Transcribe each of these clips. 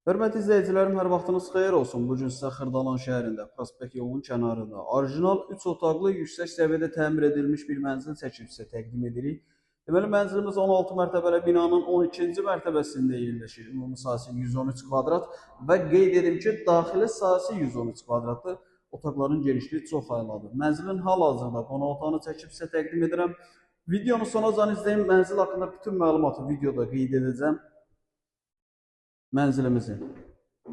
Hörmətli izləyicilərim, hər vaxtınız xeyir olsun. Bu gün sizə Xırdalan şəhərində, Prospekt yolunun kənarında orijinal 3 otaqlı, yüksək səviyyədə təmir edilmiş bir mənzil çəkib sizə təqdim edirik. Deməli, mənzilimiz 16 mərtəbəli binanın 12-ci mərtəbəsində yerləşir. Ümumi sahəsi 113 kvadrat və qeyd edim ki, daxili sahəsi 113 kvadratdır. Otaqların genişliyi çox ayladır. Mənzilin hal-hazırda qonaq otağını çəkib sizə təqdim edirəm. Videonu sonacan izləyin. Mənzil haqqında bütün məlumatı videoda qeyd edəcəm. Mənzilimizin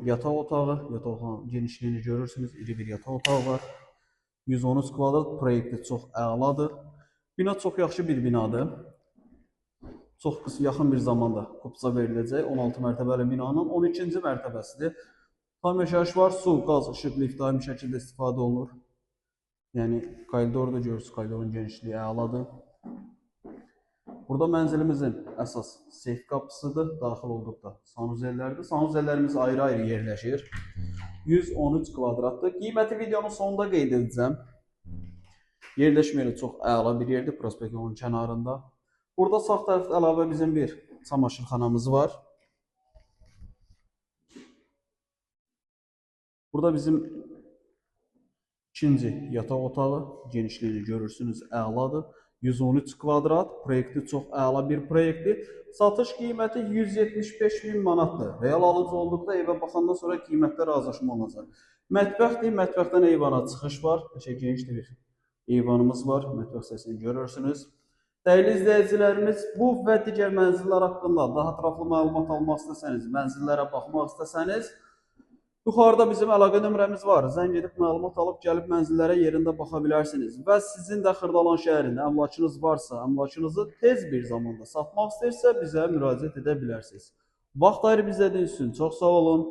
yataq otağı, yataq otağının genişliyini görürsünüz. İri bir yataq otağı var. 113 kvadrat, proyekti çox əladır. Bina çox yaxşı bir binadır. Çox yaxın bir zamanda kopsa veriləcək. 16 mərtəbəli binanın 12-ci mərtəbəsidir. Tam yaşayış var, su, qaz, işıq, lift daimi şəkildə istifadə olunur. Yəni, koridorda görürsünüz, koridorun genişliyi əladır. Burada mənzilimizin əsas seyf qapısıdır. Daxil olduqda sanuzellərdir. Sanuzellərimiz ayrı-ayrı yerləşir. 113 kvadratdır. Qiyməti videonun sonunda qeyd edəcəm. Yerləşmə yeri çox əla bir yerdir. Prospekt yolunun kənarında. Burada sağ tərəfdə əlavə bizim bir çamaşırxanamız var. Burada bizim ikinci yataq otağı. Genişliyini görürsünüz, əladır. 113 kvadrat, proyekti çox əla bir proyekti. Satış qiyməti 175.000 manatdır. Real alıcı olduqda evə baxandan sonra qiymətlər razılaşma olacaq. Mətbəxdir, mətbəxdən eyvana çıxış var. Geniş bir eyvanımız var, mətbəx hissəsini görürsünüz. Dəyərli izləyicilərimiz, bu və digər mənzillər haqqında daha ətraflı məlumat almaq istəsəniz, mənzillərə baxmaq istəsəniz, yuxarıda bizim əlaqə nömrəmiz var. Zəng edib məlumat alıb gəlib mənzillərə yerində baxa bilərsiniz. Və sizin də Xırdalan şəhərində əmlakınız varsa, əmlakınızı tez bir zamanda satmaq istəyirsə bizə müraciət edə bilərsiniz. Vaxt ayırıb izlədiyiniz üçün çox sağ olun.